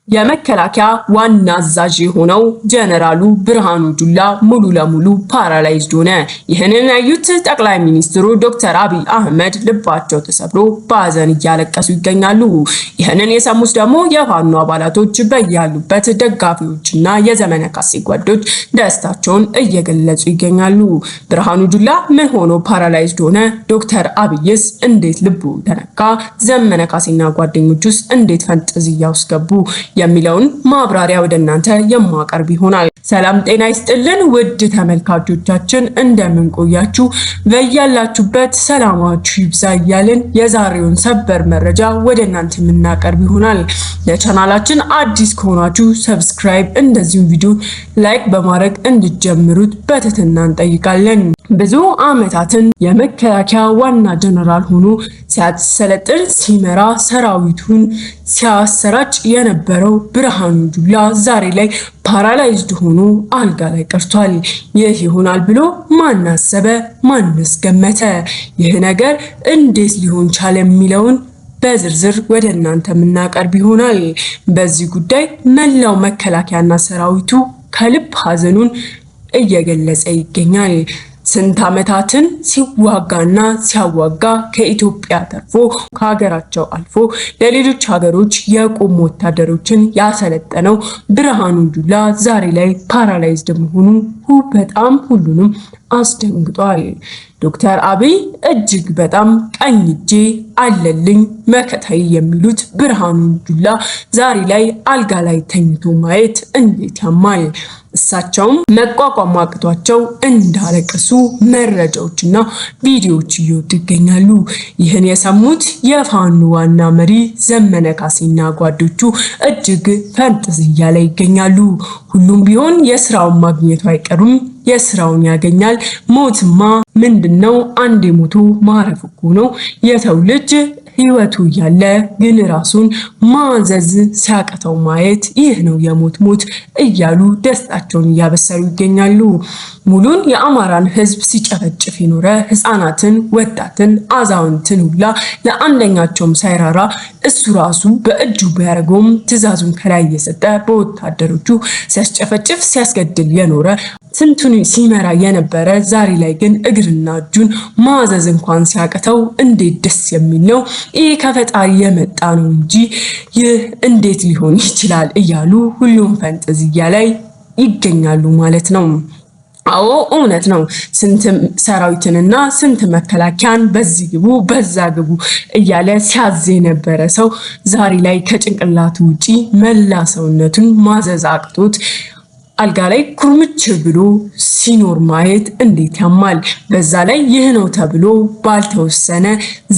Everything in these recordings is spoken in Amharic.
የመከላከያ ዋና አዛዥ ሆነው ጀነራሉ ብርሃኑ ጁላ ሙሉ ለሙሉ ፓራላይዝድ ሆነ። ይህንን ያዩት ጠቅላይ ሚኒስትሩ ዶክተር አብይ አህመድ ልባቸው ተሰብሮ በሐዘን እያለቀሱ ይገኛሉ። ይህንን የሰሙት ደግሞ የፋኖ አባላቶች በያሉበት ደጋፊዎችና የዘመነ ካሴ ጓዶች ደስታቸውን እየገለጹ ይገኛሉ። ብርሃኑ ጁላ ምን ሆኖ ፓራላይዝድ ሆነ? ዶክተር አብይስ እንዴት ልቡ ተነካ? ዘመነ ካሴና ጓደኞቹስ እንዴት ፈንጠዝያ ውስጥ ገቡ? የሚለውን ማብራሪያ ወደ እናንተ የማቀርብ ይሆናል። ሰላም ጤና ይስጥልን ውድ ተመልካቾቻችን፣ እንደምን ቆያችሁ? በያላችሁበት ሰላማችሁ ይብዛ እያልን የዛሬውን ሰበር መረጃ ወደ እናንተ የምናቀርብ ይሆናል። ለቻናላችን አዲስ ከሆናችሁ ሰብስክራይብ፣ እንደዚሁም ቪዲዮ ላይክ በማድረግ እንድትጀምሩት በትህትና እንጠይቃለን። ብዙ ዓመታትን የመከላከያ ዋና ጀነራል ሆኖ ሲያሰለጥን ሲመራ ሰራዊቱን ሲያሰራጭ የነበረው ብርሃኑ ጁላ ዛሬ ላይ ፓራላይዝድ ሆኖ አልጋ ላይ ቀርቷል። ይህ ይሆናል ብሎ ማን አሰበ? ማንስ ገመተ? ይህ ነገር እንዴት ሊሆን ቻለ የሚለውን በዝርዝር ወደ እናንተ የምናቀርብ ይሆናል። በዚህ ጉዳይ መላው መከላከያና ሰራዊቱ ከልብ ሐዘኑን እየገለጸ ይገኛል። ስንት ዓመታትን ሲዋጋና ሲያዋጋ ከኢትዮጵያ ተርፎ ከሀገራቸው አልፎ ለሌሎች ሀገሮች የቆሙ ወታደሮችን ያሰለጠነው ብርሃኑ ጁላ ዛሬ ላይ ፓራላይዝድ መሆኑ በጣም ሁሉንም አስደንግጧል። ዶክተር አብይ እጅግ በጣም ቀኝ እጄ አለልኝ መከታይ የሚሉት ብርሃኑ ጁላ ዛሬ ላይ አልጋ ላይ ተኝቶ ማየት እንዴት ያማል። እሳቸውም መቋቋም አቅቷቸው እንዳለቀሱ መረጃዎችና ቪዲዮዎች እየወጡ ይገኛሉ። ይህን የሰሙት የፋኖ ዋና መሪ ዘመነ ካሴና ጓዶቹ እጅግ ፈንጠዝያ ላይ ይገኛሉ። ሁሉም ቢሆን የስራውን ማግኘቱ አይቀሩም። የስራውን ያገኛል። ሞትማ ምንድነው? አንዴ ሞቱ ማረፍ እኮ ነው። የሰው ልጅ ህይወቱ እያለ ግን ራሱን ማዘዝ ሲያቀተው ማየት ይህ ነው የሞት ሞት እያሉ ደስታቸውን እያበሰሩ ይገኛሉ። ሙሉን የአማራን ህዝብ ሲጨፈጭፍ የኖረ ህፃናትን፣ ወጣትን፣ አዛውንትን ሁላ ለአንደኛቸውም ሳይራራ እሱ ራሱ በእጁ ቢያደርገውም ትዕዛዙን ከላይ እየሰጠ በወታደሮቹ ሲያስጨፈጭፍ ሲያስገድል የኖረ ስንቱን ሲመራ የነበረ ዛሬ ላይ ግን እግርና እጁን ማዘዝ እንኳን ሲያቀተው እንዴት ደስ የሚል ነው። ይህ ከፈጣሪ የመጣ ነው እንጂ ይህ እንዴት ሊሆን ይችላል እያሉ ሁሉም ፈንጠዝያ ላይ ይገኛሉ ማለት ነው። አዎ እውነት ነው። ስንት ሰራዊትንና ስንት መከላከያን በዚህ ግቡ በዛ ግቡ እያለ ሲያዝ የነበረ ሰው ዛሬ ላይ ከጭንቅላቱ ውጪ መላ ሰውነቱን ማዘዝ አቅቶት አልጋ ላይ ኩርምች ብሎ ሲኖር ማየት እንዴት ያማል። በዛ ላይ ይህ ነው ተብሎ ባልተወሰነ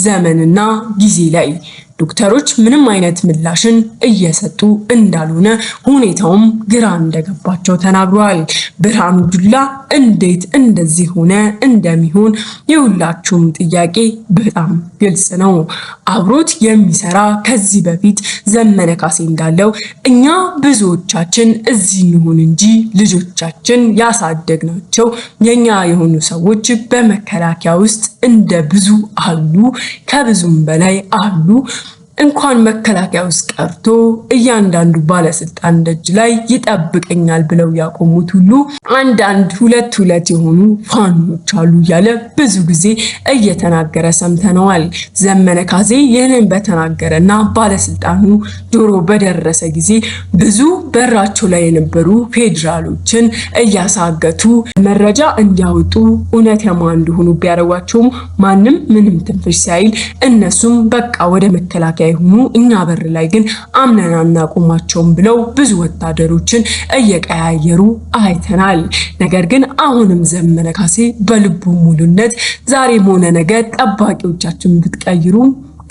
ዘመንና ጊዜ ላይ ዶክተሮች ምንም አይነት ምላሽን እየሰጡ እንዳልሆነ ሁኔታውም ግራ እንደገባቸው ተናግረዋል። ብርሃኑ ጁላ እንዴት እንደዚህ ሆነ እንደሚሆን የሁላችሁም ጥያቄ በጣም ግልጽ ነው። አብሮት የሚሰራ ከዚህ በፊት ዘመነ ካሴ እንዳለው እኛ ብዙዎቻችን እዚህ እንሆን እንጂ ልጆቻችን ያሳደግናቸው የኛ የሆኑ ሰዎች በመከላከያ ውስጥ እንደ ብዙ አሉ፣ ከብዙም በላይ አሉ። እንኳን መከላከያ ውስጥ ቀርቶ እያንዳንዱ ባለስልጣን ደጅ ላይ ይጠብቀኛል ብለው ያቆሙት ሁሉ አንዳንድ ሁለት የሆኑ ፋኖች አሉ እያለ ብዙ ጊዜ እየተናገረ ሰምተነዋል። ዘመነ ካሴ ይህንን በተናገረና ባለስልጣኑ ጆሮ በደረሰ ጊዜ ብዙ በራቸው ላይ የነበሩ ፌዴራሎችን እያሳገቱ መረጃ እንዲያወጡ እውነት የማን እንደሆኑ ቢያረዋቸውም ማንም ምንም ትንፍሽ ሳይል እነሱም በቃ ወደ መከላከያ ይሁኑ እኛ በር ላይ ግን አምነን አናቆማቸውም ብለው ብዙ ወታደሮችን እየቀያየሩ አይተናል። ነገር ግን አሁንም ዘመነ ካሴ በልቡ ሙሉነት ዛሬም ሆነ ነገ ጠባቂዎቻችን ብትቀይሩ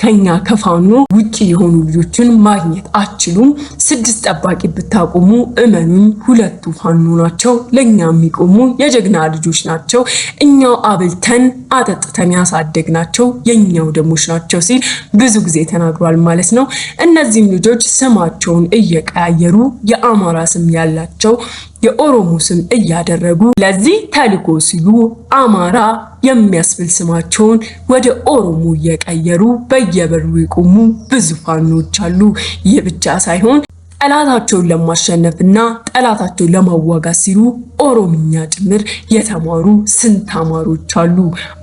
ከኛ ከፋኖ ውጪ የሆኑ ልጆችን ማግኘት አትችሉም። 6 ጠባቂ ብታቆሙ እመኑኝ 2 ፋኖ ናቸው፣ ለኛ የሚቆሙ የጀግና ልጆች ናቸው። እኛው አብልተን አጠጥተን ያሳደግናቸው የኛው ደሞች ናቸው ሲል ብዙ ጊዜ ተናግሯል ማለት ነው። እነዚህም ልጆች ስማቸውን እየቀያየሩ የአማራ ስም ያላቸው የኦሮሞ ስም እያደረጉ ለዚህ ተልኮ ሲሉ አማራ የሚያስብል ስማቸውን ወደ ኦሮሞ እየቀየሩ በየበሩ የቆሙ ብዙ ፋኖች አሉ። ይህ ብቻ ሳይሆን ጠላታቸውን ለማሸነፍና ጠላታቸውን ለማዋጋት ሲሉ ኦሮምኛ ጭምር የተማሩ ስንት አማሮች አሉ።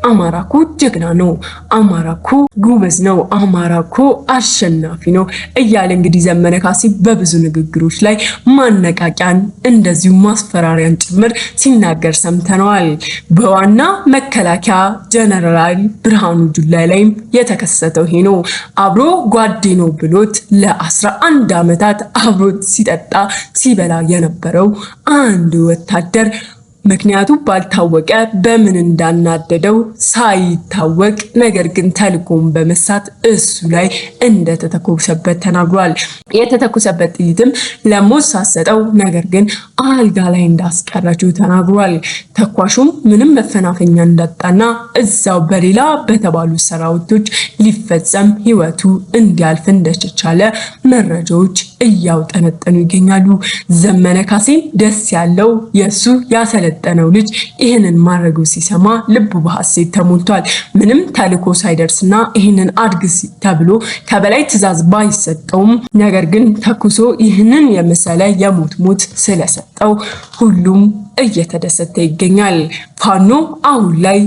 አማራኮ ጀግና ነው፣ አማራኮ ጉበዝ ነው፣ አማራኮ አሸናፊ ነው እያለ እንግዲህ ዘመነ ካሴ በብዙ ንግግሮች ላይ ማነቃቂያን እንደዚሁ ማስፈራሪያን ጭምር ሲናገር ሰምተነዋል። በዋና መከላከያ ጀነራል ብርሃኑ ጁላ ላይም የተከሰተው ይሄ ነው። አብሮ ጓዴ ነው ብሎት ለ11 ዓመታት አብሮት ሲጠጣ ሲበላ የነበረው አንድ ወታደር ምክንያቱ ባልታወቀ በምን እንዳናደደው ሳይታወቅ ነገር ግን ተልኮን በመሳት እሱ ላይ እንደተተኮሰበት ተናግሯል። የተተኮሰበት ጥይትም ለሞት ሳሰጠው ነገር ግን አልጋ ላይ እንዳስቀረችው ተናግሯል። ተኳሹም ምንም መፈናፈኛ እንዳጣና እዛው በሌላ በተባሉ ሰራዊቶች ሊፈጸም ህይወቱ እንዲያልፍ እንደተቻለ መረጃዎች እያውጠነጠኑ ይገኛሉ። ዘመነ ካሴን ደስ ያለው የሱ ያሰለጠነው ልጅ ይህንን ማድረጉ ሲሰማ ልቡ በሐሴት ተሞልቷል። ምንም ተልኮ ሳይደርስና ይህንን አድርግ ተብሎ ከበላይ ትዕዛዝ ባይሰጠውም ነገር ግን ተኩሶ ይህንን የመሰለ የሞት ሞት ስለሰጠው ሁሉም እየተደሰተ ይገኛል። ፋኖ አሁን ላይ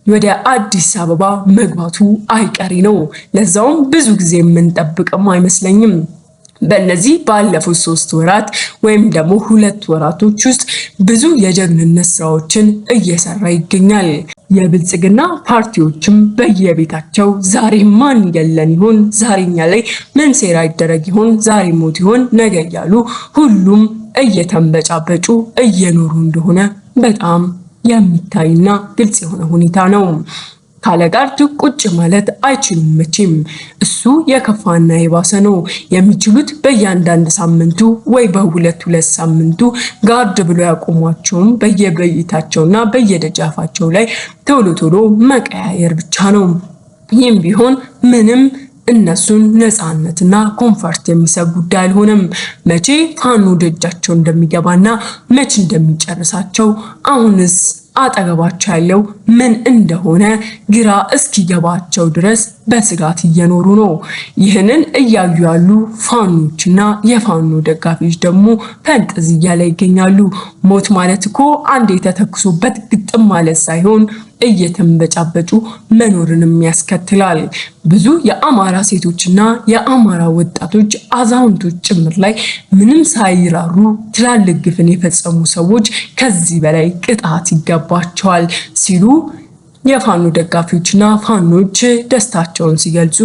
ወደ አዲስ አበባ መግባቱ አይቀሬ ነው። ለዛውም ብዙ ጊዜ የምንጠብቅም አይመስለኝም። በእነዚህ ባለፉት 3 ወራት ወይም ደግሞ 2 ወራቶች ውስጥ ብዙ የጀግንነት ስራዎችን እየሰራ ይገኛል። የብልጽግና ፓርቲዎችም በየቤታቸው ዛሬ ማን ይገለን ይሆን፣ ዛሬኛ ላይ ምን ሴራ ይደረግ ይሆን፣ ዛሬ ሞት ይሆን ነገ እያሉ ሁሉም እየተንበጫበጩ እየኖሩ እንደሆነ በጣም የሚታይና ግልጽ የሆነ ሁኔታ ነው። ካለ ጋርድ ቁጭ ማለት አይችሉም መቼም። እሱ የከፋና የባሰ ነው። የሚችሉት በእያንዳንዱ ሳምንቱ ወይ በሁለት ሳምንቱ ጋርድ ብሎ ያቆሟቸውም በየቤታቸውና በየደጃፋቸው ላይ ቶሎ መቀያየር ብቻ ነው። ይህም ቢሆን ምንም እነሱን ነፃነትና ኮምፎርት የሚሰጥ ጉዳይ አልሆነም። መቼ ፋኖ ደጃቸው እንደሚገባና መቼ እንደሚጨርሳቸው አሁንስ አጠገባቸው ያለው ምን እንደሆነ ግራ እስኪገባቸው ድረስ በስጋት እየኖሩ ነው። ይህንን እያዩ ያሉ ፋኖችና የፋኖ ደጋፊዎች ደግሞ ፈንጠዝያ ላይ ይገኛሉ። ሞት ማለት እኮ አንድ የተተኩሶበት ግጥም ማለት ሳይሆን እየተንበጫበጩ መኖርንም ያስከትላል። ብዙ የአማራ ሴቶችና የአማራ ወጣቶች አዛውንቶች ጭምር ላይ ምንም ሳይራሩ ትላልቅ ግፍን የፈጸሙ ሰዎች ከዚህ በላይ ቅጣት ይገባቸዋል ሲሉ የፋኖ ደጋፊዎችና ፋኖች ደስታቸውን ሲገልጹ፣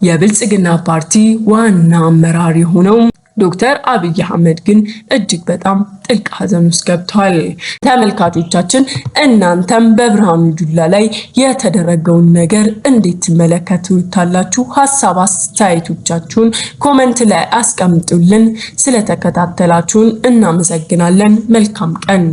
የብልጽግና ፓርቲ ዋና አመራር የሆነው ዶክተር አብይ አህመድ ግን እጅግ በጣም ጥልቅ ሐዘን ውስጥ ገብተዋል። ተመልካቾቻችን እናንተም በብርሃኑ ጁላ ላይ የተደረገውን ነገር እንዴት ትመለከቱታላችሁ? ሐሳብ አስተያየቶቻችሁን ኮሜንት ላይ አስቀምጡልን። ስለተከታተላችሁን እናመሰግናለን። መልካም ቀን